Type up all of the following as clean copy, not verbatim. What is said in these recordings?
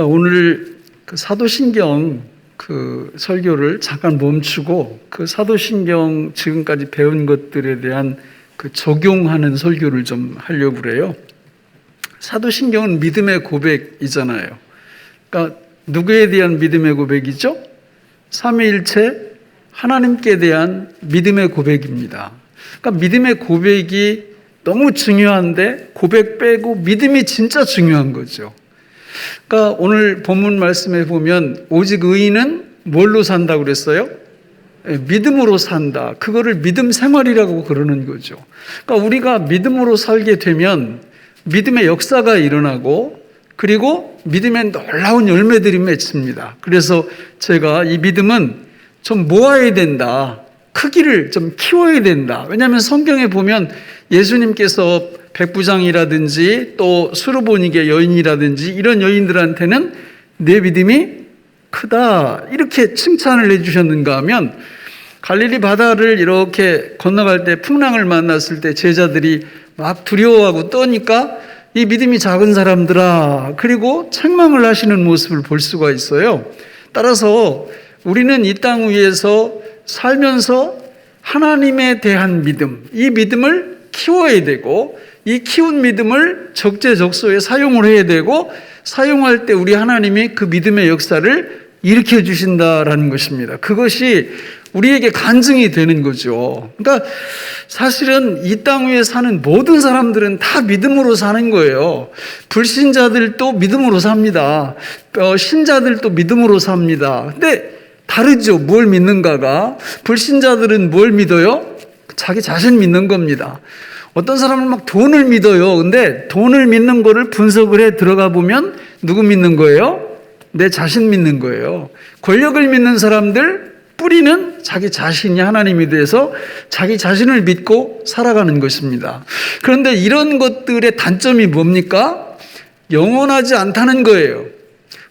오늘 그 사도신경 그 설교를 잠깐 멈추고 그 사도신경 지금까지 배운 것들에 대한 그 적용하는 설교를 좀 하려고 그래요. 사도신경은 믿음의 고백이잖아요. 그러니까 누구에 대한 믿음의 고백이죠? 삼위일체 하나님께 대한 믿음의 고백입니다. 그러니까 믿음의 고백이 너무 중요한데 고백 빼고 믿음이 진짜 중요한 거죠. 그러니까 오늘 본문 말씀에 보면 오직 의인은 뭘로 산다고 그랬어요? 믿음으로 산다. 그거를 믿음 생활이라고 그러는 거죠. 그러니까 우리가 믿음으로 살게 되면 믿음의 역사가 일어나고 그리고 믿음의 놀라운 열매들이 맺힙니다. 그래서 제가 이 믿음은 좀 모아야 된다. 크기를 좀 키워야 된다. 왜냐하면 성경에 보면 예수님께서 백부장이라든지 또 수르보니게 여인이라든지 이런 여인들한테는 내 믿음이 크다 이렇게 칭찬을 해주셨는가 하면 갈릴리 바다를 이렇게 건너갈 때 풍랑을 만났을 때 제자들이 막 두려워하고 떠니까 이 믿음이 작은 사람들아 그리고 책망을 하시는 모습을 볼 수가 있어요. 따라서 우리는 이 땅 위에서 살면서 하나님에 대한 믿음, 이 믿음을 키워야 되고 이 키운 믿음을 적재적소에 사용을 해야 되고 사용할 때 우리 하나님이 그 믿음의 역사를 일으켜 주신다라는 것입니다. 그것이 우리에게 간증이 되는 거죠. 그러니까 사실은 이 땅 위에 사는 모든 사람들은 다 믿음으로 사는 거예요. 불신자들도 믿음으로 삽니다. 신자들도 믿음으로 삽니다. 근데 다르죠. 뭘 믿는가가. 불신자들은 뭘 믿어요? 자기 자신 믿는 겁니다. 어떤 사람은 막 돈을 믿어요. 근데 돈을 믿는 거를 분석을 해 들어가 보면 누구 믿는 거예요? 내 자신 믿는 거예요. 권력을 믿는 사람들 뿌리는 자기 자신이 하나님이 돼서 자기 자신을 믿고 살아가는 것입니다. 그런데 이런 것들의 단점이 뭡니까? 영원하지 않다는 거예요.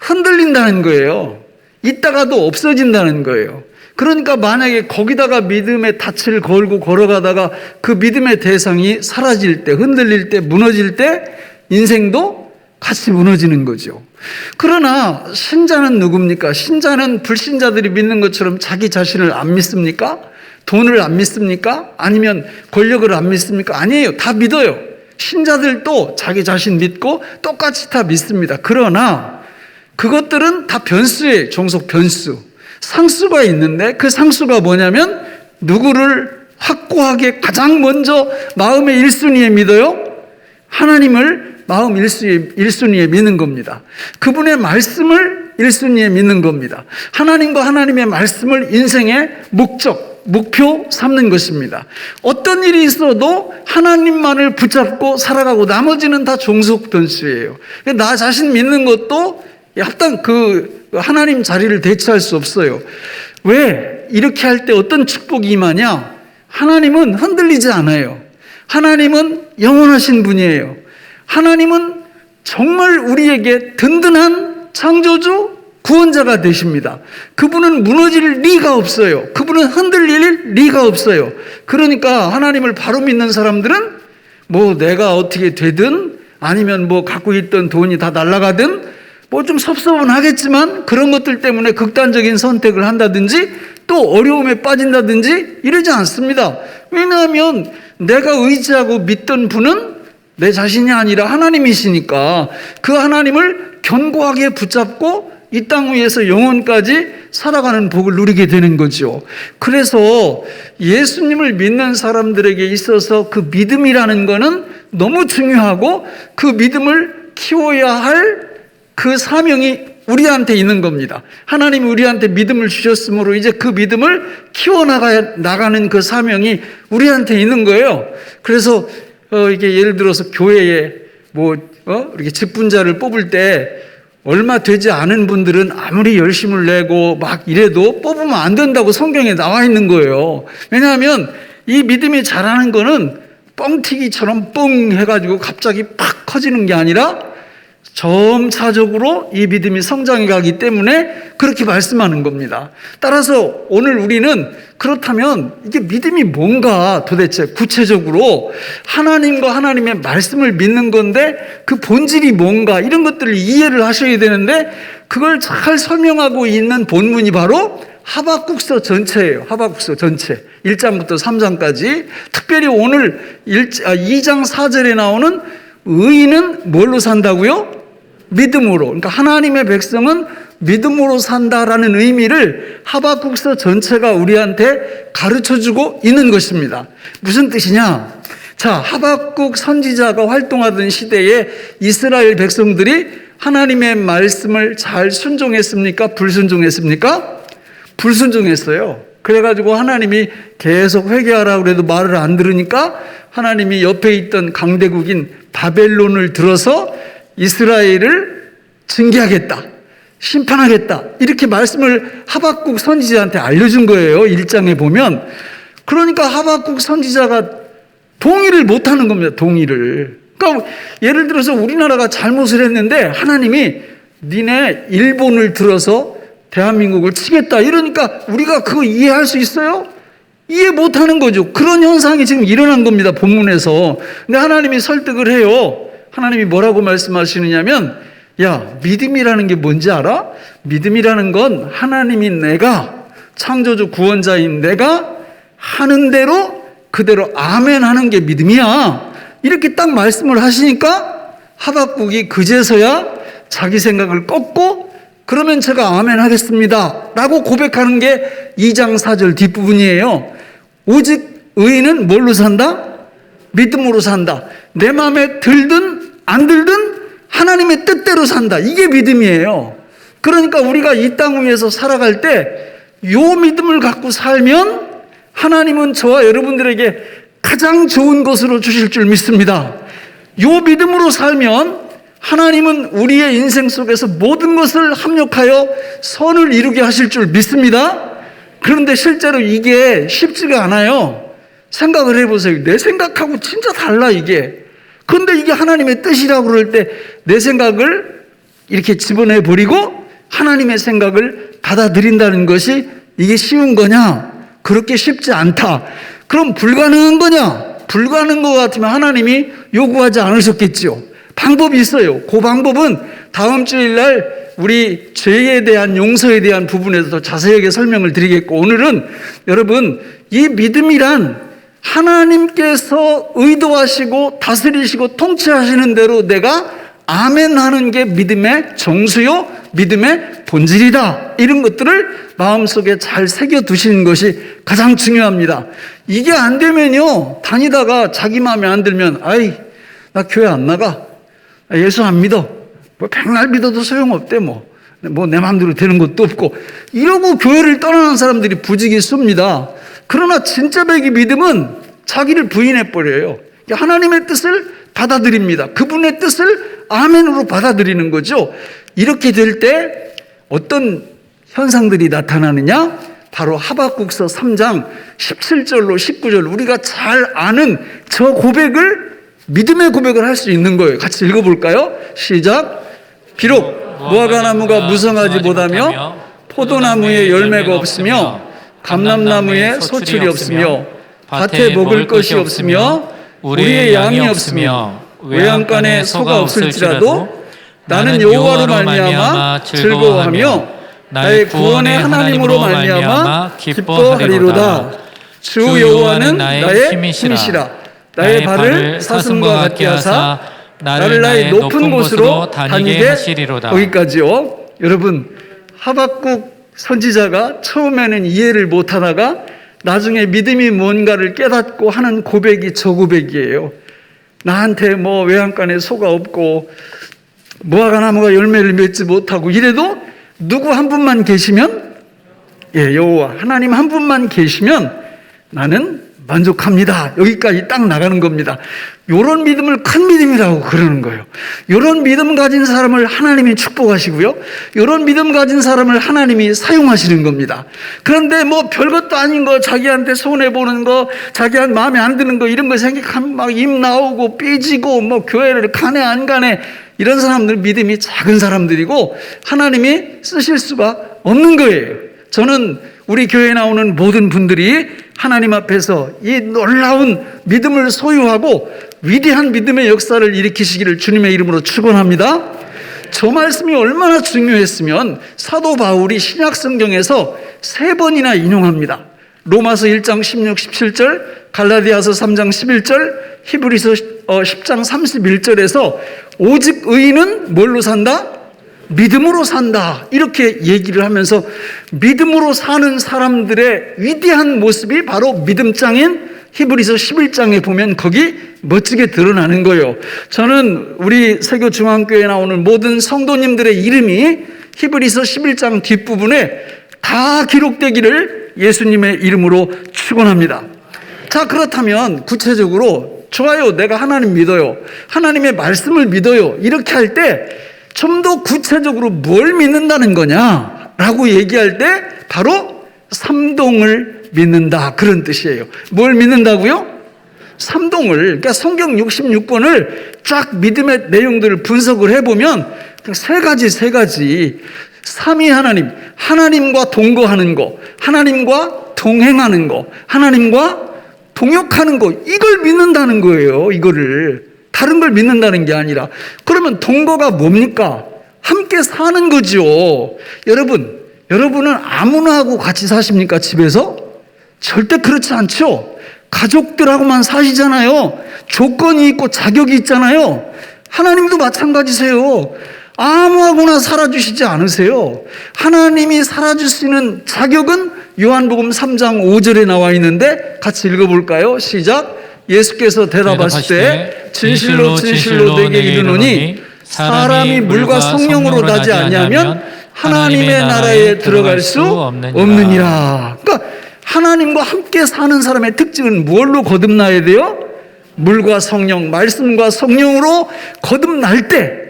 흔들린다는 거예요. 있다가도 없어진다는 거예요. 그러니까 만약에 거기다가 믿음의 닻을 걸고 걸어가다가 그 믿음의 대상이 사라질 때, 흔들릴 때, 무너질 때 인생도 같이 무너지는 거죠. 그러나 신자는 누굽니까? 신자는 불신자들이 믿는 것처럼 자기 자신을 안 믿습니까? 돈을 안 믿습니까? 아니면 권력을 안 믿습니까? 아니에요. 다 믿어요. 신자들도 자기 자신 믿고 똑같이 다 믿습니다. 그러나 그것들은 다 변수예요. 종속 변수. 상수가 있는데 그 상수가 뭐냐면 누구를 확고하게 가장 먼저 마음의 1순위에 믿어요? 하나님을 마음 1순위에 믿는 겁니다. 그분의 말씀을 1순위에 믿는 겁니다. 하나님과 하나님의 말씀을 인생의 목적, 목표 삼는 것입니다. 어떤 일이 있어도 하나님만을 붙잡고 살아가고 나머지는 다 종속 변수예요. 나 자신 믿는 것도 약간 그 하나님 자리를 대체할 수 없어요. 왜? 이렇게 할 때 어떤 축복이 임하냐? 하나님은 흔들리지 않아요. 하나님은 영원하신 분이에요. 하나님은 정말 우리에게 든든한 창조주, 구원자가 되십니다. 그분은 무너질 리가 없어요. 그분은 흔들릴 리가 없어요. 그러니까 하나님을 바로 믿는 사람들은 뭐 내가 어떻게 되든 아니면 뭐 갖고 있던 돈이 다 날아가든 뭐 좀 섭섭은 하겠지만 그런 것들 때문에 극단적인 선택을 한다든지 또 어려움에 빠진다든지 이러지 않습니다. 왜냐하면 내가 의지하고 믿던 분은 내 자신이 아니라 하나님이시니까 그 하나님을 견고하게 붙잡고 이 땅 위에서 영원까지 살아가는 복을 누리게 되는 거죠. 그래서 예수님을 믿는 사람들에게 있어서 그 믿음이라는 거는 너무 중요하고 그 믿음을 키워야 할 그 사명이 우리한테 있는 겁니다. 하나님이 우리한테 믿음을 주셨으므로 이제 그 믿음을 키워나가는 그 사명이 우리한테 있는 거예요. 그래서 이게 예를 들어서 교회에 이렇게 직분자를 뽑을 때 얼마 되지 않은 분들은 아무리 열심을 내고 막 이래도 뽑으면 안 된다고 성경에 나와 있는 거예요. 왜냐하면 이 믿음이 자라는 거는 뻥튀기처럼 뻥 해가지고 갑자기 팍 커지는 게 아니라 점차적으로 이 믿음이 성장해 가기 때문에 그렇게 말씀하는 겁니다. 따라서 오늘 우리는 그렇다면 이게 믿음이 뭔가 도대체 구체적으로 하나님과 하나님의 말씀을 믿는 건데 그 본질이 뭔가 이런 것들을 이해를 하셔야 되는데 그걸 잘 설명하고 있는 본문이 바로 하박국서 전체예요. 하박국서 전체 1장부터 3장까지 특별히 오늘 2장 4절에 나오는 의인은 뭘로 산다고요? 믿음으로. 그러니까 하나님의 백성은 믿음으로 산다라는 의미를 하박국서 전체가 우리한테 가르쳐주고 있는 것입니다. 무슨 뜻이냐? 자, 하박국 선지자가 활동하던 시대에 이스라엘 백성들이 하나님의 말씀을 잘 순종했습니까? 불순종했습니까? 불순종했어요. 그래가지고 하나님이 계속 회개하라고 그래도 말을 안 들으니까 하나님이 옆에 있던 강대국인 바벨론을 들어서 이스라엘을 징계하겠다, 심판하겠다 이렇게 말씀을 하박국 선지자한테 알려준 거예요. 1장에 보면. 그러니까 하박국 선지자가 동의를 못하는 겁니다. 동의를. 그러니까 예를 들어서 우리나라가 잘못을 했는데 하나님이 니네 일본을 들어서 대한민국을 치겠다 이러니까 우리가 그거 이해할 수 있어요? 이해 못하는 거죠. 그런 현상이 지금 일어난 겁니다. 본문에서. 근데 하나님이 설득을 해요. 하나님이 뭐라고 말씀하시느냐면 야, 믿음이라는 게 뭔지 알아? 믿음이라는 건 하나님이 내가 창조주 구원자인 내가 하는 대로 그대로 아멘 하는 게 믿음이야. 이렇게 딱 말씀을 하시니까 하박국이 그제서야 자기 생각을 꺾고 그러면 제가 아멘 하겠습니다 라고 고백하는 게 2장 4절 뒷부분이에요. 오직 의인은 뭘로 산다? 믿음으로 산다. 내 마음에 들든 안 들든 하나님의 뜻대로 산다. 이게 믿음이에요. 그러니까 우리가 이 땅 위에서 살아갈 때 요 믿음을 갖고 살면 하나님은 저와 여러분들에게 가장 좋은 것으로 주실 줄 믿습니다. 요 믿음으로 살면 하나님은 우리의 인생 속에서 모든 것을 합력하여 선을 이루게 하실 줄 믿습니다. 그런데 실제로 이게 쉽지가 않아요. 생각을 해보세요. 내 생각하고 진짜 달라 이게. 그런데 이게 하나님의 뜻이라고 그럴 때 내 생각을 이렇게 집어내버리고 하나님의 생각을 받아들인다는 것이 이게 쉬운 거냐? 그렇게 쉽지 않다. 그럼 불가능한 거냐? 불가능한 것 같으면 하나님이 요구하지 않으셨겠죠. 방법이 있어요. 그 방법은 다음 주일날 우리 죄에 대한 용서에 대한 부분에서 더 자세하게 설명을 드리겠고 오늘은 여러분 이 믿음이란 하나님께서 의도하시고 다스리시고 통치하시는 대로 내가 아멘 하는 게 믿음의 정수요 믿음의 본질이다. 이런 것들을 마음속에 잘 새겨두시는 것이 가장 중요합니다. 이게 안 되면요 다니다가 자기 마음에 안 들면 아이 나 교회 안 나가 예수 안 믿어 뭐 백날 믿어도 소용없대 뭐 내 마음대로 되는 것도 없고 이러고 교회를 떠나는 사람들이 부지기수입니다. 그러나 진짜 백의 믿음은 자기를 부인해버려요. 하나님의 뜻을 받아들입니다. 그분의 뜻을 아멘으로 받아들이는 거죠. 이렇게 될 때 어떤 현상들이 나타나느냐? 바로 하박국서 3장 17절로 19절 우리가 잘 아는 저 고백을 믿음의 고백을 할 수 있는 거예요. 같이 읽어볼까요? 시작. 비록 무화과나무가 무성하지 못하며 포도나무에 열매가 없으며 감람나무에 소출이 없으며 밭에 먹을 것이 없으며 우리의 양이 없으며 외양간에 소가 없을지라도 나는 여호와로 말미암아 즐거워하며 나의 구원의 하나님으로 말미암아 기뻐하리로다. 주 여호와는 나의 힘이시라. 나의 발을 사슴과 같게 하사 나를 나의 높은 곳으로 다니게 하시리로다. 거기까지요. 여러분 하박국 선지자가 처음에는 이해를 못하다가 나중에 믿음이 뭔가를 깨닫고 하는 고백이 저 고백이에요. 나한테 뭐 외양간에 소가 없고 무화과나무가 열매를 맺지 못하고 이래도 누구 한 분만 계시면 여호와 하나님 한 분만 계시면 나는 만족합니다. 여기까지 딱 나가는 겁니다. 이런 믿음을 큰 믿음이라고 그러는 거예요. 이런 믿음 가진 사람을 하나님이 축복하시고요. 이런 믿음 가진 사람을 하나님이 사용하시는 겁니다. 그런데 뭐 별것도 아닌 거, 자기한테 손해보는 거, 자기한테 마음에 안 드는 거, 이런 거 생각하면 막 입 나오고 삐지고 뭐 교회를 가네 안 가네, 이런 사람들 믿음이 작은 사람들이고 하나님이 쓰실 수가 없는 거예요. 저는 우리 교회에 나오는 모든 분들이 하나님 앞에서 이 놀라운 믿음을 소유하고 위대한 믿음의 역사를 일으키시기를 주님의 이름으로 축원합니다. 저 말씀이 얼마나 중요했으면 사도 바울이 신약 성경에서 3번이나 인용합니다. 로마서 1장 16, 17절, 갈라디아서 3장 11절, 히브리서 10장 31절에서 오직 의인은 뭘로 산다? 믿음으로 산다, 이렇게 얘기를 하면서 믿음으로 사는 사람들의 위대한 모습이 바로 믿음장인 히브리서 11장에 보면 거기 멋지게 드러나는 거예요. 저는 우리 세교중앙교회에 나오는 모든 성도님들의 이름이 히브리서 11장 뒷부분에 다 기록되기를 예수님의 이름으로 축원합니다. 자, 그렇다면 구체적으로 좋아요, 내가 하나님 믿어요, 하나님의 말씀을 믿어요, 이렇게 할 때 좀 더 구체적으로 뭘 믿는다는 거냐라고 얘기할 때 바로 삼동을 믿는다, 그런 뜻이에요. 뭘 믿는다고요? 삼동을. 그러니까 성경 66권을 쫙 믿음의 내용들을 분석을 해보면 세 가지 삼위 하나님, 하나님과 동거하는 거, 하나님과 동행하는 거, 하나님과 동역하는 거, 이걸 믿는다는 거예요. 이거를. 다른 걸 믿는다는 게 아니라. 그러면 동거가 뭡니까? 함께 사는 거죠. 여러분은 아무나 하고 같이 사십니까, 집에서? 절대 그렇지 않죠. 가족들하고만 사시잖아요. 조건이 있고 자격이 있잖아요. 하나님도 마찬가지세요. 아무하고나 살아주시지 않으세요. 하나님이 살아주시는 자격은 요한복음 3장 5절에 나와 있는데 같이 읽어볼까요? 시작. 예수께서 대답하실 때 진실로 진실로 내게 이르노니 사람이 물과 성령으로 나지 아니하면 하나님의 나라에 들어갈 수 없느니라. 그러니까 하나님과 함께 사는 사람의 특징은 뭘로 거듭나야 돼요? 물과 성령, 말씀과 성령으로 거듭날 때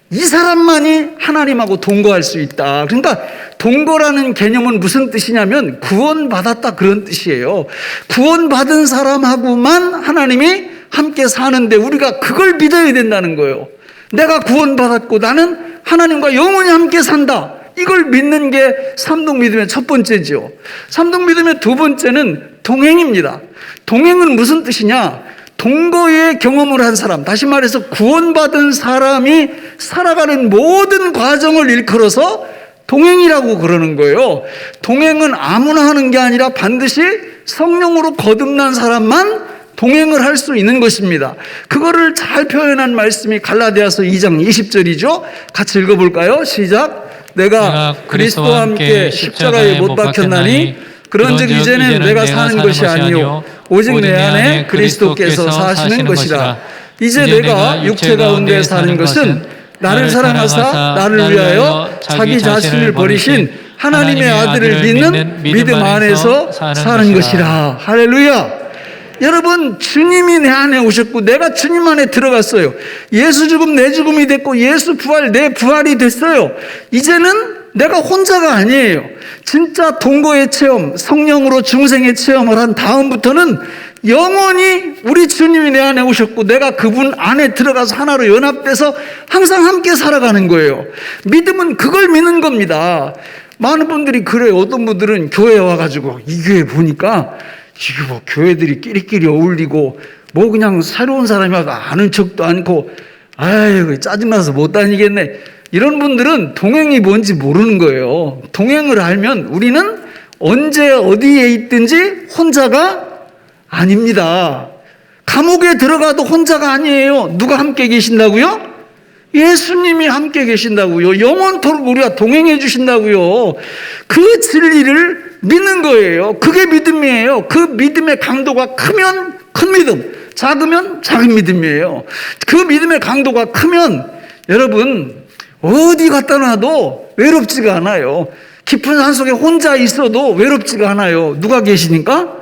이 사람만이 하나님하고 동거할 수 있다. 그러니까 동거라는 개념은 무슨 뜻이냐면 구원받았다, 그런 뜻이에요. 구원받은 사람하고만 하나님이 함께 사는데 우리가 그걸 믿어야 된다는 거예요. 내가 구원받았고 나는 하나님과 영원히 함께 산다, 이걸 믿는 게 삼동 믿음의 첫 번째죠. 삼동 믿음의 두 번째는 동행입니다. 동행은 무슨 뜻이냐? 동거의 경험을 한 사람, 다시 말해서 구원받은 사람이 살아가는 모든 과정을 일컬어서 동행이라고 그러는 거예요. 동행은 아무나 하는 게 아니라 반드시 성령으로 거듭난 사람만 동행을 할 수 있는 것입니다. 그거를 잘 표현한 말씀이 갈라디아서 2장 20절이죠. 같이 읽어볼까요? 시작. 내가 그리스도와 함께 십자가에 못 박혔나니 그런즉 이제는 내가 사는 것이 아니요 오직 내 안에 그리스도께서 사시는 것이라. 이제 내가 육체 가운데 사는 것은 나를 사랑하사 나를 위하여 자기 자신을 버리신 하나님의 아들을 믿는 믿음 안에서 사는 것이라. 할렐루야. 여러분, 주님이 내 안에 오셨고 내가 주님 안에 들어갔어요. 예수 죽음 내 죽음이 됐고 예수 부활 내 부활이 됐어요. 이제는 내가 혼자가 아니에요. 진짜 동거의 체험, 성령으로 중생의 체험을 한 다음부터는 영원히 우리 주님이 내 안에 오셨고 내가 그분 안에 들어가서 하나로 연합돼서 항상 함께 살아가는 거예요. 믿음은 그걸 믿는 겁니다. 많은 분들이 그래요. 어떤 분들은 교회에 와가지고 이 교회 보니까 이게 뭐 교회들이 끼리끼리 어울리고 뭐 그냥 새로운 사람이 와서 아는 척도 않고 아유 짜증나서 못 다니겠네, 이런 분들은 동행이 뭔지 모르는 거예요. 동행을 알면 우리는 언제 어디에 있든지 혼자가 아닙니다. 감옥에 들어가도 혼자가 아니에요. 누가 함께 계신다고요? 예수님이 함께 계신다고요. 영원토록 우리와 동행해 주신다고요. 그 진리를 믿는 거예요. 그게 믿음이에요. 그 믿음의 강도가 크면 큰 믿음, 작으면 작은 믿음이에요. 그 믿음의 강도가 크면 여러분 어디 갖다 놔도 외롭지가 않아요. 깊은 산속에 혼자 있어도 외롭지가 않아요. 누가 계시니까?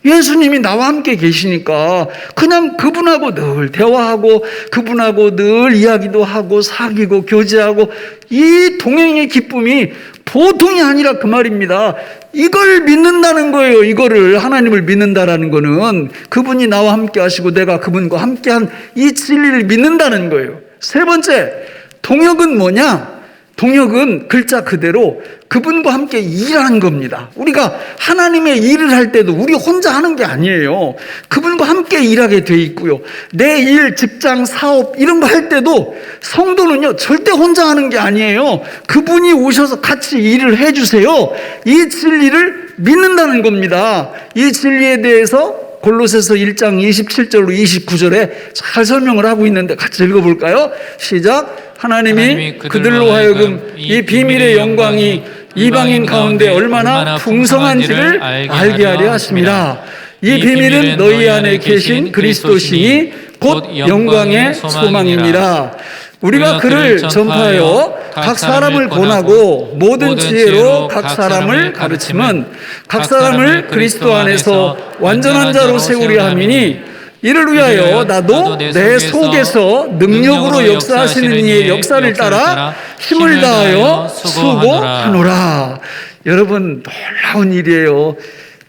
예수님이 나와 함께 계시니까 그냥 그분하고 늘 대화하고 그분하고 늘 이야기도 하고 사귀고 교제하고 이 동행의 기쁨이 보통이 아니라 그 말입니다. 이걸 믿는다는 거예요. 이거를 하나님을 믿는다라는 거는 그분이 나와 함께 하시고 내가 그분과 함께한 이 진리를 믿는다는 거예요. 세 번째, 동역은 뭐냐? 동역은 글자 그대로 그분과 함께 일하는 겁니다. 우리가 하나님의 일을 할 때도 우리 혼자 하는 게 아니에요. 그분과 함께 일하게 돼 있고요. 내 일, 직장, 사업 이런 거 할 때도 성도는요 절대 혼자 하는 게 아니에요. 그분이 오셔서 같이 일을 해주세요. 이 진리를 믿는다는 겁니다. 이 진리에 대해서 골로새서 1장 27절로 29절에 잘 설명을 하고 있는데 같이 읽어볼까요? 시작. 하나님이 그들로 하여금 이 비밀의 영광이 이방인 가운데 얼마나 풍성한지를 알게 하려 하십니다. 이 비밀은 너희 안에 계신 그리스도시니 곧 영광의 소망입니다. 우리가 그를 전파하여 각 사람을 권하고 모든 지혜로 각 사람을 가르침은 각 사람을 그리스도 안에서 완전한 자로 세우려 함이니 이를 위하여 나도 내 속에서 능력으로 역사하시는 이의 역사를 따라 힘을 다하여 수고하노라. 여러분 놀라운 일이에요.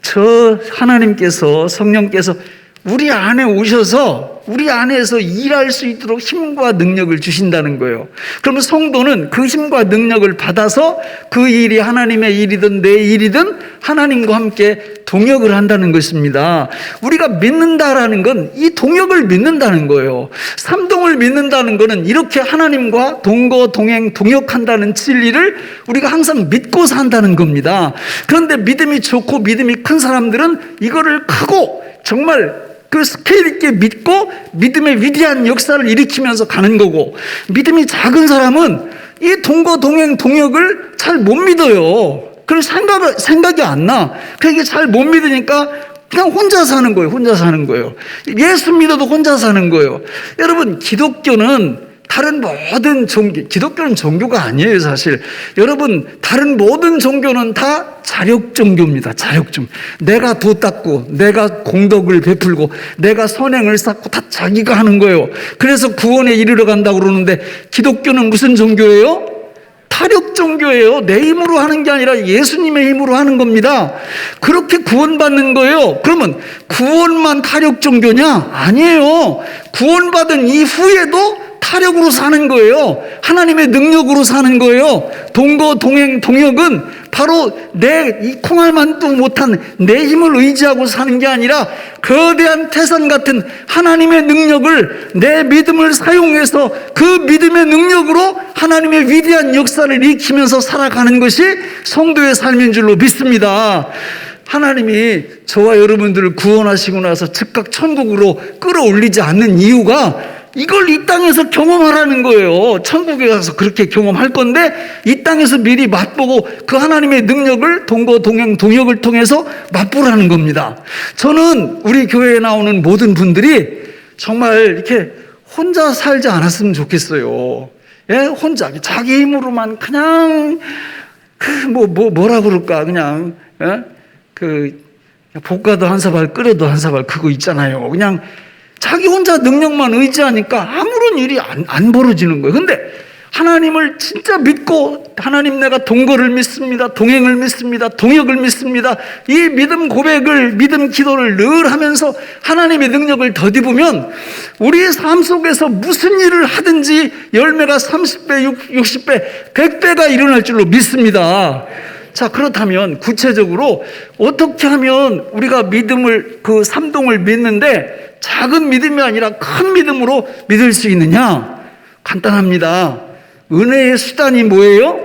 저 하나님께서 성령께서 우리 안에 오셔서 우리 안에서 일할 수 있도록 힘과 능력을 주신다는 거예요. 그러면 성도는 그 힘과 능력을 받아서 그 일이 하나님의 일이든 내 일이든 하나님과 함께 동역을 한다는 것입니다. 우리가 믿는다라는 건 이 동역을 믿는다는 거예요. 삼동을 믿는다는 거는 이렇게 하나님과 동거, 동행, 동역한다는 진리를 우리가 항상 믿고 산다는 겁니다. 그런데 믿음이 좋고 믿음이 큰 사람들은 이거를 크고 정말 그 스케일 있게 믿고 믿음의 위대한 역사를 일으키면서 가는 거고, 믿음이 작은 사람은 이 동거, 동행, 동역을 잘 못 믿어요. 그래서 생각이 안 나. 그게 잘 못 믿으니까 그냥 혼자 사는 거예요. 혼자 사는 거예요. 예수 믿어도 혼자 사는 거예요. 여러분, 기독교는 다른 모든 종교, 기독교는 종교가 아니에요, 사실. 여러분, 다른 모든 종교는 다 자력 종교입니다. 자력 종교. 내가 도 닦고, 내가 공덕을 베풀고, 내가 선행을 쌓고 다 자기가 하는 거예요. 그래서 구원에 이르러 간다고 그러는데, 기독교는 무슨 종교예요? 타력 종교예요. 내 힘으로 하는 게 아니라 예수님의 힘으로 하는 겁니다. 그렇게 구원받는 거예요. 그러면 구원만 타력 종교냐? 아니에요. 구원받은 이후에도 타력으로 사는 거예요. 하나님의 능력으로 사는 거예요. 동거, 동행, 동역은 바로 내 이 콩알만도 못한 내 힘을 의지하고 사는 게 아니라 거대한 태산 같은 하나님의 능력을, 내 믿음을 사용해서 그 믿음의 능력으로 하나님의 위대한 역사를 일으키면서 살아가는 것이 성도의 삶인 줄로 믿습니다. 하나님이 저와 여러분들을 구원하시고 나서 즉각 천국으로 끌어올리지 않는 이유가 이걸 이 땅에서 경험하라는 거예요. 천국에 가서 그렇게 경험할 건데 이 땅에서 미리 맛보고 그 하나님의 능력을 동거, 동행, 동역을 통해서 맛보라는 겁니다. 저는 우리 교회에 나오는 모든 분들이 정말 이렇게 혼자 살지 않았으면 좋겠어요. 예? 혼자 자기 힘으로만 그냥 뭐라 그럴까 그냥 예? 볶아도 한 사발 끓여도 한 사발 그거 있잖아요. 그냥 자기 혼자 능력만 의지하니까 아무런 일이 안 벌어지는 거예요. 근데 하나님을 진짜 믿고, 하나님 내가 동거를 믿습니다, 동행을 믿습니다, 동역을 믿습니다, 이 믿음 고백을, 믿음 기도를 늘 하면서 하나님의 능력을 덧입으면 우리의 삶 속에서 무슨 일을 하든지 열매가 30배, 60배, 100배가 일어날 줄로 믿습니다. 자, 그렇다면 구체적으로 어떻게 하면 우리가 믿음을, 그 삼동을 믿는데 작은 믿음이 아니라 큰 믿음으로 믿을 수 있느냐? 간단합니다. 은혜의 수단이 뭐예요?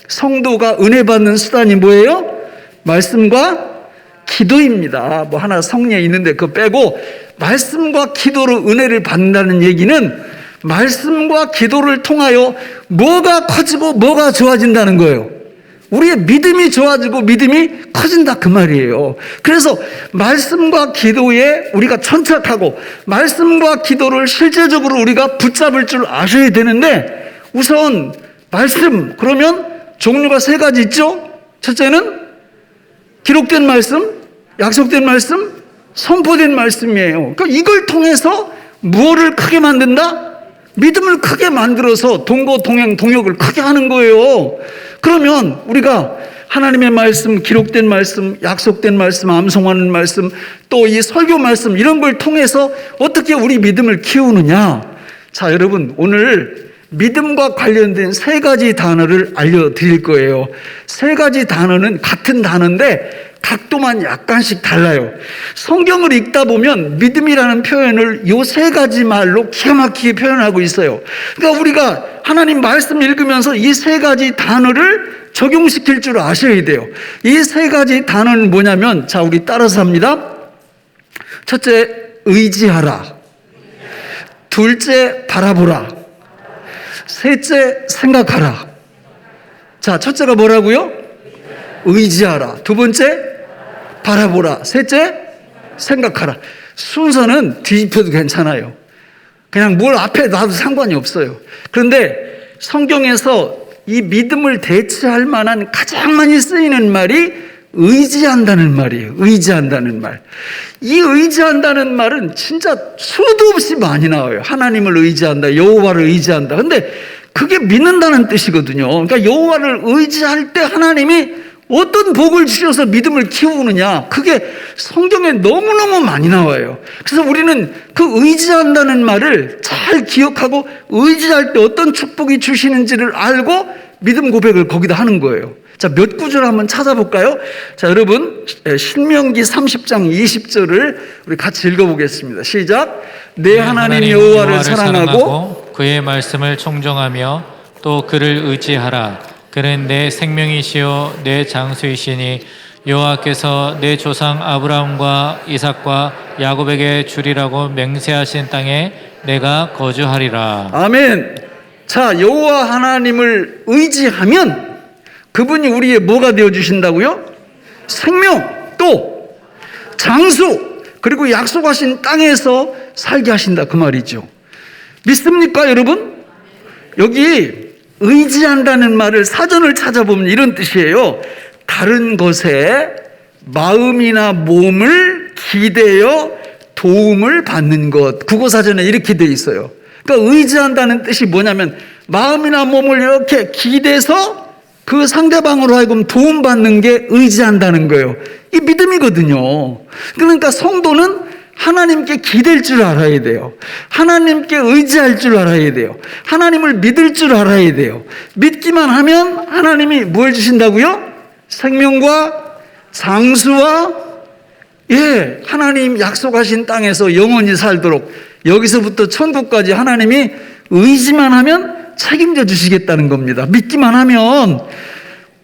성도가 은혜 받는 수단이 뭐예요? 말씀과 기도입니다. 뭐 하나 성리에 있는데 그거 빼고 말씀과 기도로 은혜를 받는다는 얘기는 말씀과 기도를 통하여 뭐가 커지고 뭐가 좋아진다는 거예요. 우리의 믿음이 좋아지고 믿음이 커진다 그 말이에요. 그래서 말씀과 기도에 우리가 천착하고 말씀과 기도를 실제적으로 우리가 붙잡을 줄 아셔야 되는데, 우선 말씀, 그러면 종류가 세 가지 있죠. 첫째는 기록된 말씀, 약속된 말씀, 선포된 말씀이에요. 그러니까 이걸 통해서 무엇을 크게 만든다? 믿음을 크게 만들어서 동거, 동행, 동역을 크게 하는 거예요. 그러면 우리가 하나님의 말씀, 기록된 말씀, 약속된 말씀, 암송하는 말씀, 또 이 설교 말씀 이런 걸 통해서 어떻게 우리 믿음을 키우느냐? 자, 여러분 오늘 믿음과 관련된 세 가지 단어를 알려드릴 거예요. 세 가지 단어는 같은 단어인데 각도만 약간씩 달라요. 성경을 읽다 보면 믿음이라는 표현을 이 세 가지 말로 기가 막히게 표현하고 있어요. 그러니까 우리가 하나님 말씀 읽으면서 이 세 가지 단어를 적용시킬 줄 아셔야 돼요. 이 세 가지 단어는 뭐냐면, 자, 우리 따라서 합니다. 첫째, 의지하라. 둘째, 바라보라. 셋째, 생각하라. 자, 첫째가 뭐라고요? 의지하라. 두 번째, 바라보라. 셋째, 생각하라. 순서는 뒤집혀도 괜찮아요. 그냥 뭘 앞에 놔도 상관이 없어요. 그런데 성경에서 이 믿음을 대체할 만한 가장 많이 쓰이는 말이 의지한다는 말이에요. 의지한다는 말. 이 의지한다는 말은 진짜 수도 없이 많이 나와요. 하나님을 의지한다, 여호와를 의지한다. 근데 그게 믿는다는 뜻이거든요. 그러니까 여호와를 의지할 때 하나님이 어떤 복을 주셔서 믿음을 키우느냐, 그게 성경에 너무너무 많이 나와요. 그래서 우리는 그 의지한다는 말을 잘 기억하고 의지할 때 어떤 축복이 주시는지를 알고 믿음 고백을 거기다 하는 거예요. 자, 몇 구절 한번 찾아볼까요? 자, 여러분 신명기 30장 20절을 우리 같이 읽어보겠습니다. 시작. 내 하나님 여호와를 사랑하고 그의 말씀을 청종하며 또 그를 의지하라. 그는 내 생명이시요 내 장수이시니 여호와께서 내 조상 아브라함과 이삭과 야곱에게 주리라고 맹세하신 땅에 내가 거주하리라. 아멘. 자, 여호와 하나님을 의지하면 그분이 우리의 뭐가 되어주신다고요? 생명, 또 장수, 그리고 약속하신 땅에서 살게 하신다, 그 말이죠. 믿습니까, 여러분? 여기 의지한다는 말을 사전을 찾아보면 이런 뜻이에요. 다른 것에 마음이나 몸을 기대어 도움을 받는 것. 국어사전에 이렇게 돼 있어요. 그러니까 의지한다는 뜻이 뭐냐면 마음이나 몸을 이렇게 기대서 그 상대방으로 하여금 도움받는 게 의지한다는 거예요. 이 믿음이거든요. 그러니까 성도는 하나님께 기댈 줄 알아야 돼요. 하나님께 의지할 줄 알아야 돼요. 하나님을 믿을 줄 알아야 돼요. 믿기만 하면 하나님이 뭘 주신다고요? 생명과 장수와 하나님 약속하신 땅에서 영원히 살도록, 여기서부터 천국까지 하나님이 의지만 하면 책임져 주시겠다는 겁니다. 믿기만 하면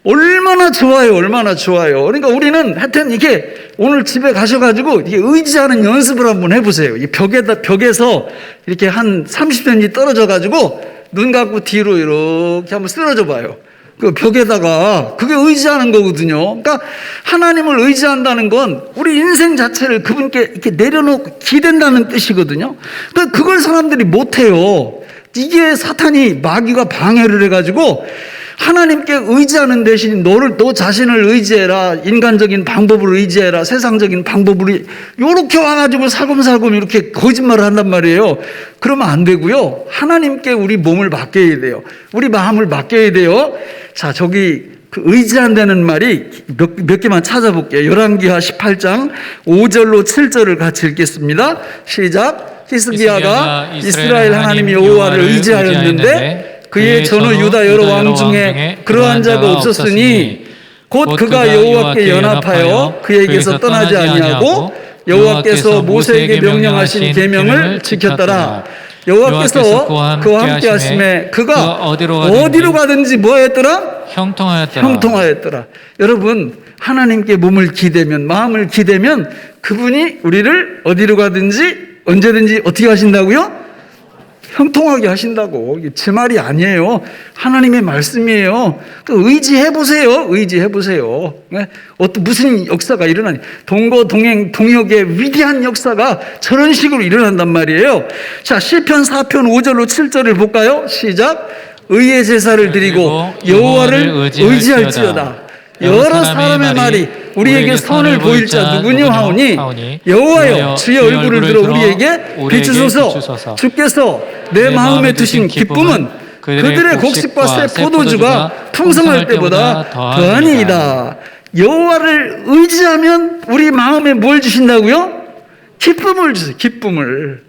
얼마나 좋아요, 얼마나 좋아요. 그러니까 우리는 하여튼 이게 오늘 집에 가셔가지고 이게 의지하는 연습을 한번 해보세요. 이 벽에서 이렇게 한 30cm 떨어져가지고 눈 감고 뒤로 이렇게 한번 쓰러져 봐요. 그 벽에다가 그게 의지하는 거거든요. 그러니까 하나님을 의지한다는 건 우리 인생 자체를 그분께 이렇게 내려놓고 기댄다는 뜻이거든요. 그러니까 그걸 사람들이 못해요. 이게 사탄이 마귀가 방해를 해가지고 하나님께 의지하는 대신 너 자신을 의지해라, 인간적인 방법을 의지해라, 세상적인 방법을 요렇게 와가지고 살금살금 이렇게 거짓말을 한단 말이에요. 그러면 안 되고요. 하나님께 우리 몸을 맡겨야 돼요. 우리 마음을 맡겨야 돼요. 자, 저기 그 의지한다는 말이 몇 개만 찾아볼게요. 열왕기하 18장 5절로 7절을 같이 읽겠습니다. 시작. 히스기야가 이스라엘 하나님 여호와를 의지하였는데 그의 전후 유다 여러 왕 중에 그러한 자가 없었으니 곧 그가 여호와께 연합하여 그에게서 떠나지 아니하고 여호와께서 모세에게 명령하신 계명을 지켰더라. 여호와께서 그와 함께 하심에 그가 어디로 가든지 뭐 했더라? 형통하였더라. 여러분, 하나님께 몸을 기대면, 마음을 기대면 그분이 우리를 어디로 가든지 언제든지 어떻게 하신다고요? 형통하게 하신다고. 이게 제 말이 아니에요. 하나님의 말씀이에요. 의지해보세요. 의지해보세요. 무슨 역사가 일어나니. 동거, 동행, 동역의 위대한 역사가 저런 식으로 일어난단 말이에요. 자, 시편 4편 5절로 7절을 볼까요? 시작. 의의 제사를 드리고 여호와를 의지할지어다. 여러 사람의 말이 우리에게 선을 보일 자 누구냐 하오니 여호와여 주의 얼굴을 들어 우리에게 비추소서. 주께서 내 마음에 두신 기쁨은 그들의 곡식과 새 포도주가 풍성할 때보다 더하니이다. 여호와를 의지하면 우리 마음에 뭘 주신다고요? 기쁨을 주세요. 기쁨을.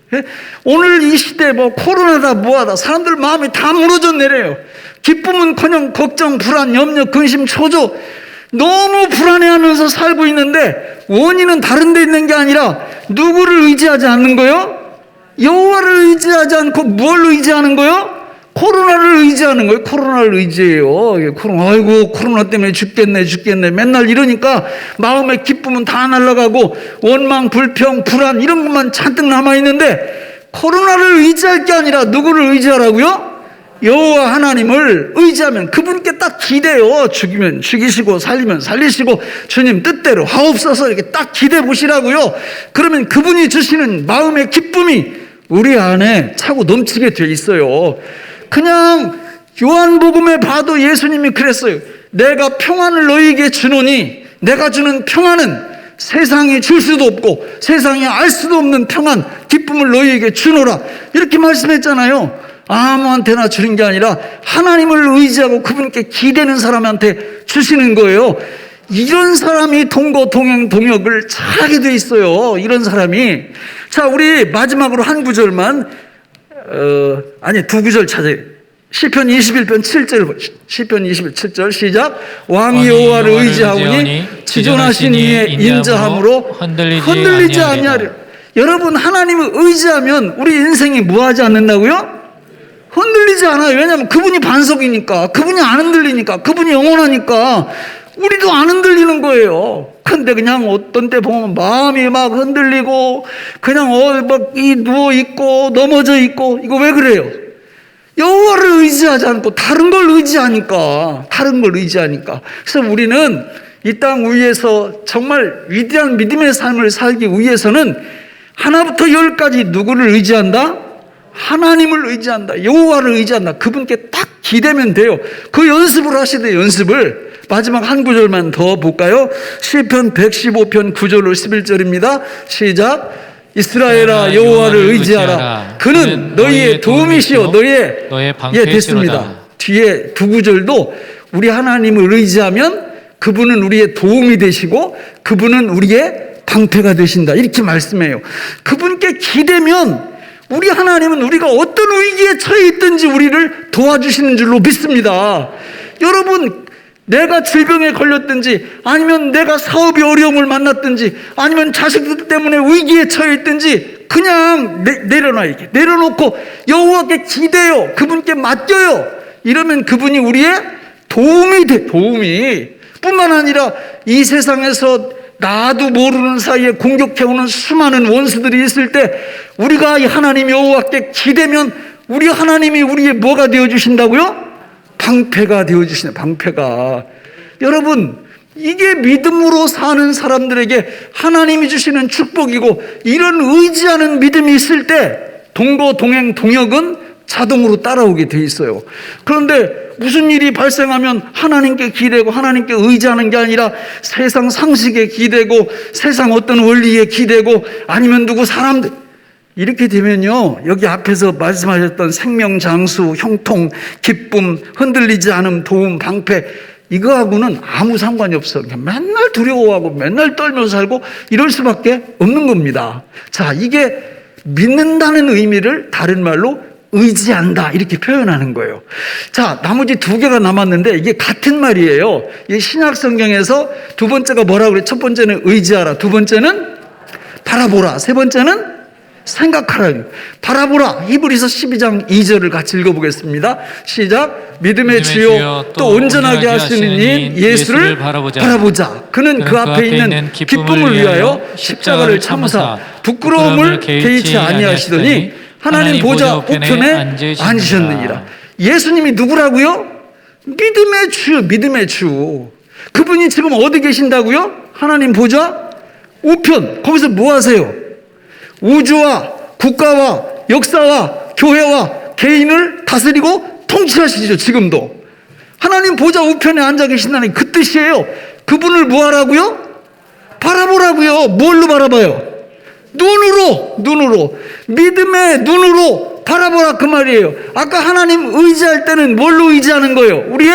오늘 이 시대 뭐 코로나다 뭐하다 사람들 마음이 다 무너져 내려요. 기쁨은커녕 걱정, 불안, 염려, 근심, 초조 너무 불안해하면서 살고 있는데 원인은 다른 데 있는 게 아니라 누구를 의지하지 않는 거요? 여호와를 의지하지 않고 뭘 의지하는 거요? 코로나를 의지하는 거예요. 코로나를 의지해요. 아이고 코로나 때문에 죽겠네 맨날 이러니까 마음의 기쁨은 다 날아가고 원망, 불평, 불안 이런 것만 잔뜩 남아있는데 코로나를 의지할 게 아니라 누구를 의지하라고요? 여호와 하나님을 의지하면 그분께 딱 기대요. 죽이면 죽이시고 살리면 살리시고 주님 뜻대로 하옵소서 이렇게 딱 기대 보시라고요. 그러면 그분이 주시는 마음의 기쁨이 우리 안에 차고 넘치게 돼 있어요. 그냥 요한복음에 봐도 예수님이 그랬어요. 내가 평안을 너희에게 주노니 내가 주는 평안은 세상이 줄 수도 없고 세상이 알 수도 없는 평안 기쁨을 너희에게 주노라 이렇게 말씀했잖아요. 아무한테나 주는 게 아니라 하나님을 의지하고 그분께 기대는 사람한테 주시는 거예요. 이런 사람이 동거 동행 동역을 잘하게 돼 있어요. 이런 사람이. 자, 우리 마지막으로 한 구절만 두 구절 찾아요. 시편 21편 7절 시편 27절 시작. 왕이 여호와를 의지하오니 지존하신 이의 인자함으로 흔들리지 아니하리라. 여러분 하나님을 의지하면 우리 인생이 뭐하지 않는다고요? 흔들리지 않아요. 왜냐하면 그분이 반석이니까, 그분이 안 흔들리니까, 그분이 영원하니까 우리도 안 흔들리는 거예요. 근데 그냥 어떤 때 보면 마음이 막 흔들리고 그냥 막 누워있고 넘어져 있고 이거 왜 그래요? 여호와를 의지하지 않고 다른 걸 의지하니까. 그래서 우리는 이 땅 위에서 정말 위대한 믿음의 삶을 살기 위해서는 하나부터 열까지 누구를 의지한다? 하나님을 의지한다. 여호와를 의지한다. 그분께 딱 기대면 돼요. 그 연습을 하시되 연습을. 마지막 한 구절만 더 볼까요? 시편 115편 9절로 11절입니다. 시작. 이스라엘아 여호와를 의지하라. 그는 너희의 도움이시요 너희의 됐습니다. 뒤에 두 구절도 우리 하나님을 의지하면 그분은 우리의 도움이 되시고 그분은 우리의 방패가 되신다. 이렇게 말씀해요. 그분께 기대면 우리 하나님은 우리가 어떤 위기에 처해 있든지 우리를 도와주시는 줄로 믿습니다. 여러분 내가 질병에 걸렸든지 아니면 내가 사업이 어려움을 만났든지 아니면 자식들 때문에 위기에 처해 있든지 그냥 내려놓고 여호와께 기대요. 그분께 맡겨요. 이러면 그분이 우리의 도움이 뿐만 아니라 이 세상에서 나도 모르는 사이에 공격해오는 수많은 원수들이 있을 때 우리가 이 하나님 여호와께 기대면 우리 하나님이 우리의 뭐가 되어주신다고요? 방패가 되어주시네. 방패가. 여러분 이게 믿음으로 사는 사람들에게 하나님이 주시는 축복이고 이런 의지하는 믿음이 있을 때 동거 동행 동역은 자동으로 따라오게 돼 있어요. 그런데 무슨 일이 발생하면 하나님께 기대고 하나님께 의지하는 게 아니라 세상 상식에 기대고 세상 어떤 원리에 기대고 아니면 누구 사람들 이렇게 되면요 여기 앞에서 말씀하셨던 생명 장수, 형통, 기쁨, 흔들리지 않음, 도움, 방패 이거하고는 아무 상관이 없어. 그냥 맨날 두려워하고 맨날 떨면서 살고 이럴 수밖에 없는 겁니다. 자, 이게 믿는다는 의미를 다른 말로 의지한다 이렇게 표현하는 거예요. 자, 나머지 두 개가 남았는데 이게 같은 말이에요. 이 신약 성경에서 두 번째가 뭐라고 그래? 첫 번째는 의지하라, 두 번째는 바라보라, 세 번째는 생각하라. 바라보라. 히브리서 12장 2절을 같이 읽어보겠습니다. 시작. 믿음의 주요 또 온전하게 하시는 이 예수를 바라보자. 그는 그 앞에 있는 기쁨을 위하여 십자가를 참으사 부끄러움을 개의치 아니하시더니 하나님 보좌 우편에 앉으셨느니라. 예수님이 누구라고요? 믿음의 주, 믿음의 주. 그분이 지금 어디 계신다고요? 하나님 보좌 우편. 거기서 뭐 하세요? 우주와 국가와 역사와 교회와 개인을 다스리고 통치하시죠. 지금도 하나님 보좌 우편에 앉아 계신다는 그 뜻이에요. 그분을 뭐 하라고요? 바라보라고요. 뭘로 바라봐요? 눈으로. 믿음의 눈으로 바라보라 그 말이에요. 아까 하나님 의지할 때는 뭘로 의지하는 거예요? 우리의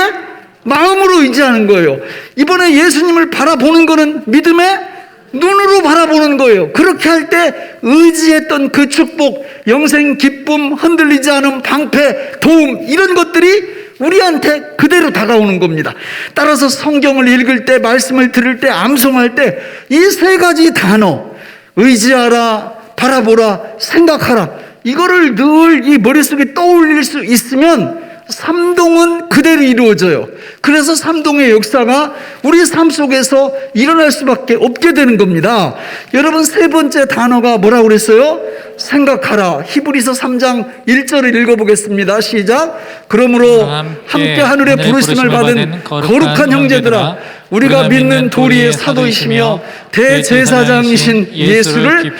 마음으로 의지하는 거예요. 이번에 예수님을 바라보는 거는 믿음의 눈으로 바라보는 거예요. 그렇게 할 때 의지했던 그 축복, 영생, 기쁨, 흔들리지 않음, 방패, 도움, 이런 것들이 우리한테 그대로 다가오는 겁니다. 따라서 성경을 읽을 때, 말씀을 들을 때, 암송할 때 이 세 가지 단어, 의지하라, 바라보라, 생각하라, 이거를 늘 이 머릿속에 떠올릴 수 있으면 삼동은 그대로 이루어져요. 그래서 삼동의 역사가 우리 삶 속에서 일어날 수밖에 없게 되는 겁니다. 여러분, 세 번째 단어가 뭐라고 그랬어요? 생각하라. 히브리서 3장 1절을 읽어보겠습니다. 시작. 그러므로 함께 하늘의 부르심을 받은 거룩한 형제들아, 우리가 믿는 도리의 사도이시며 대제사장이신 예수를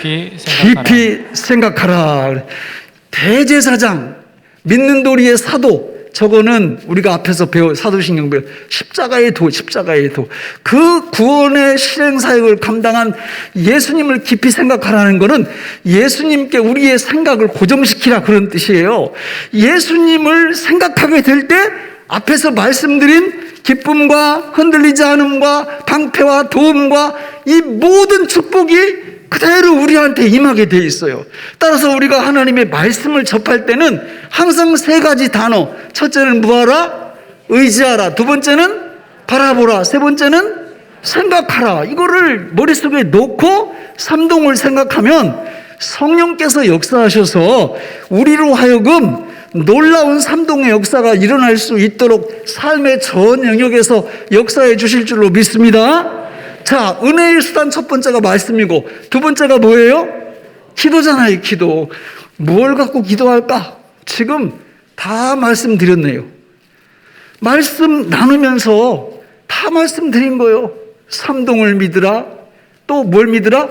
깊이 생각하라. 대제사장, 믿는 도리의 사도, 저거는 우리가 앞에서 사도신경 배워 십자가의 도. 그 구원의 실행 사역을 감당한 예수님을 깊이 생각하라는 것은 예수님께 우리의 생각을 고정시키라, 그런 뜻이에요. 예수님을 생각하게 될 때 앞에서 말씀드린 기쁨과 흔들리지 않음과 방패와 도움과 이 모든 축복이 그대로 우리한테 임하게 돼 있어요. 따라서 우리가 하나님의 말씀을 접할 때는 항상 세 가지 단어, 첫째는 뭐하라? 의지하라. 두 번째는 바라보라. 세 번째는 생각하라. 이거를 머릿속에 놓고 삼동을 생각하면 성령께서 역사하셔서 우리로 하여금 놀라운 삼동의 역사가 일어날 수 있도록 삶의 전 영역에서 역사해 주실 줄로 믿습니다. 자, 은혜의 수단 첫 번째가 말씀이고, 두 번째가 뭐예요? 기도잖아요, 기도. 뭘 갖고 기도할까? 지금 다 말씀드렸네요. 말씀 나누면서 다 말씀드린 거예요. 삼동을 믿으라. 또 뭘 믿으라?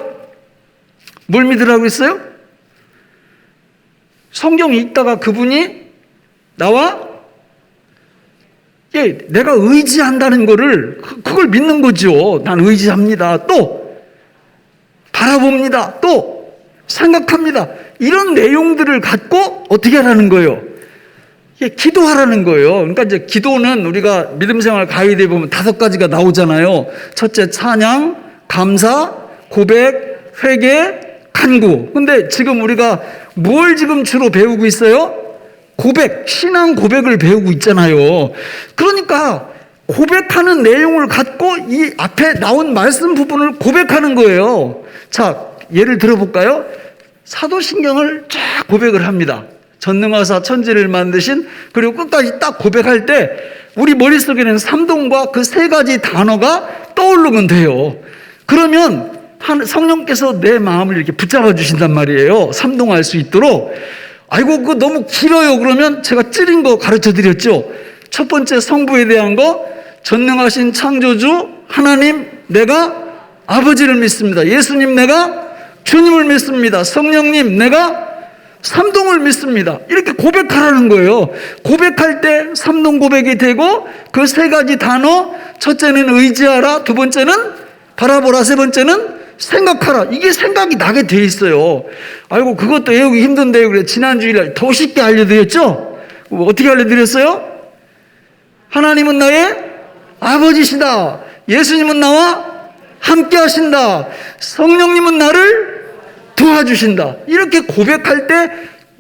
뭘 믿으라고 했어요? 성경 읽다가 그분이 나와 내가 의지한다는 거를, 그걸 믿는 거죠. 난 의지합니다. 또 바라봅니다. 또 생각합니다. 이런 내용들을 갖고 어떻게 하라는 거예요? 기도하라는 거예요. 그러니까 이제 기도는 우리가 믿음 생활 가이드에 보면 5가지가 나오잖아요. 첫째, 찬양, 감사, 고백, 회개, 간구. 근데 지금 우리가 뭘 지금 주로 배우고 있어요? 고백, 신앙 고백을 배우고 있잖아요. 그러니까 고백하는 내용을 갖고 이 앞에 나온 말씀 부분을 고백하는 거예요. 자, 예를 들어볼까요? 사도신경을 쫙 고백을 합니다. 전능하사 천지를 만드신, 그리고 끝까지 딱 고백할 때 우리 머릿속에는 삼동과 그 세 가지 단어가 떠오르면 돼요. 그러면 성령께서 내 마음을 이렇게 붙잡아 주신단 말이에요. 삼동할 수 있도록. 아이고, 그거 너무 길어요. 그러면 제가 찌린 거 가르쳐 드렸죠. 첫 번째, 성부에 대한 거, 전능하신 창조주 하나님, 내가 아버지를 믿습니다. 예수님, 내가 주님을 믿습니다. 성령님, 내가 삼동을 믿습니다. 이렇게 고백하라는 거예요. 고백할 때 삼동 고백이 되고, 그 세 가지 단어, 첫째는 의지하라, 두 번째는 바라보라, 세 번째는 생각하라. 이게 생각이 나게 돼 있어요. 아이고, 그것도 외우기 힘든데요. 그래, 지난 주일에 더 쉽게 알려드렸죠? 어떻게 알려드렸어요? 하나님은 나의 아버지시다. 예수님은 나와 함께 하신다. 성령님은 나를 도와주신다. 이렇게 고백할 때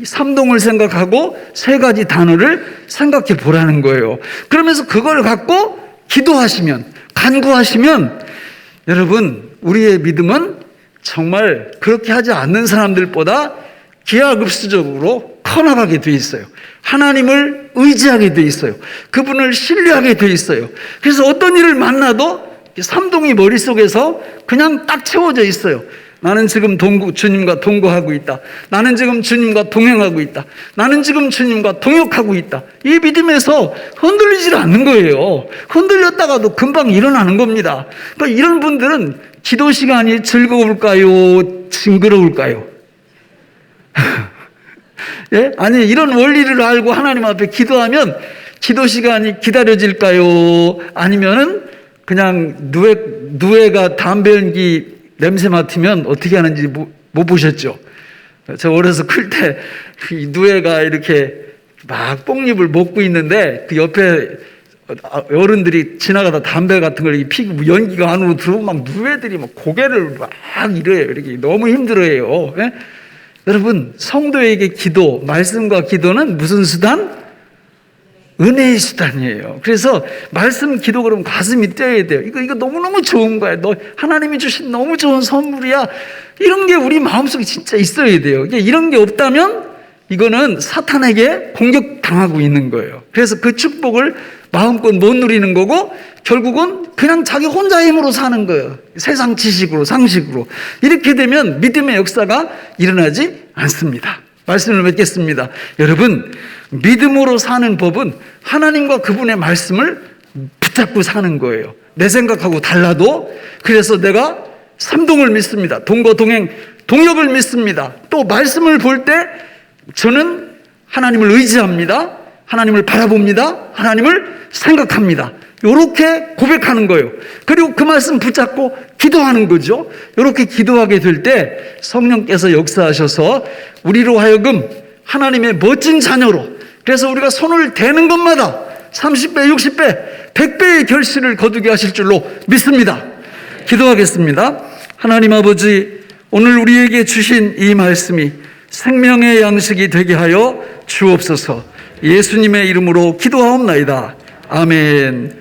삼동을 생각하고 세 가지 단어를 생각해 보라는 거예요. 그러면서 그걸 갖고 기도하시면, 간구하시면, 여러분, 우리의 믿음은 정말 그렇게 하지 않는 사람들보다 기하급수적으로 커나가게 돼 있어요. 하나님을 의지하게 돼 있어요. 그분을 신뢰하게 돼 있어요. 그래서 어떤 일을 만나도 삼동이 머릿속에서 그냥 딱 채워져 있어요. 나는 지금 주님과 동거하고 있다. 나는 지금 주님과 동행하고 있다. 나는 지금 주님과 동역하고 있다. 이 믿음에서 흔들리질 않는 거예요. 흔들렸다가도 금방 일어나는 겁니다. 그러니까 이런 분들은 기도 시간이 즐거울까요? 징그러울까요? 예? 아니, 이런 원리를 알고 하나님 앞에 기도하면 기도 시간이 기다려질까요? 아니면은 그냥 누에가 담배 연기 냄새 맡으면 어떻게 하는지 못 보셨죠? 저 어려서 클 때 누에가 이렇게 막 뽕잎을 먹고 있는데 그 옆에 어른들이 지나가다 담배 같은 걸 피고 연기가 안으로 들어오면 막 누에들이 막 고개를 막 이래요. 이렇게 너무 힘들어해요. 예? 여러분, 성도에게 기도, 말씀과 기도는 무슨 수단? 은혜의 수단이에요. 그래서 말씀 기도 그러면 가슴이 뛰어야 돼요. 이거 너무너무 좋은 거야. 너 하나님이 주신 너무 좋은 선물이야. 이런 게 우리 마음속에 진짜 있어야 돼요. 이런 게 없다면 이거는 사탄에게 공격당하고 있는 거예요. 그래서 그 축복을 마음껏 못 누리는 거고 결국은 그냥 자기 혼자 힘으로 사는 거예요. 세상 지식으로, 상식으로. 이렇게 되면 믿음의 역사가 일어나지 않습니다. 말씀을 맺겠습니다. 여러분, 믿음으로 사는 법은 하나님과 그분의 말씀을 붙잡고 사는 거예요. 내 생각하고 달라도. 그래서 내가 삼동을 믿습니다. 동거 동행, 동역을 믿습니다. 또 말씀을 볼 때 저는 하나님을 의지합니다. 하나님을 바라봅니다. 하나님을 생각합니다. 이렇게 고백하는 거예요. 그리고 그 말씀 붙잡고 기도하는 거죠. 이렇게 기도하게 될 때 성령께서 역사하셔서 우리로 하여금 하나님의 멋진 자녀로, 그래서 우리가 손을 대는 것마다 30배, 60배, 100배의 결실을 거두게 하실 줄로 믿습니다. 기도하겠습니다. 하나님 아버지, 오늘 우리에게 주신 이 말씀이 생명의 양식이 되게 하여 주옵소서. 예수님의 이름으로 기도하옵나이다. 아멘.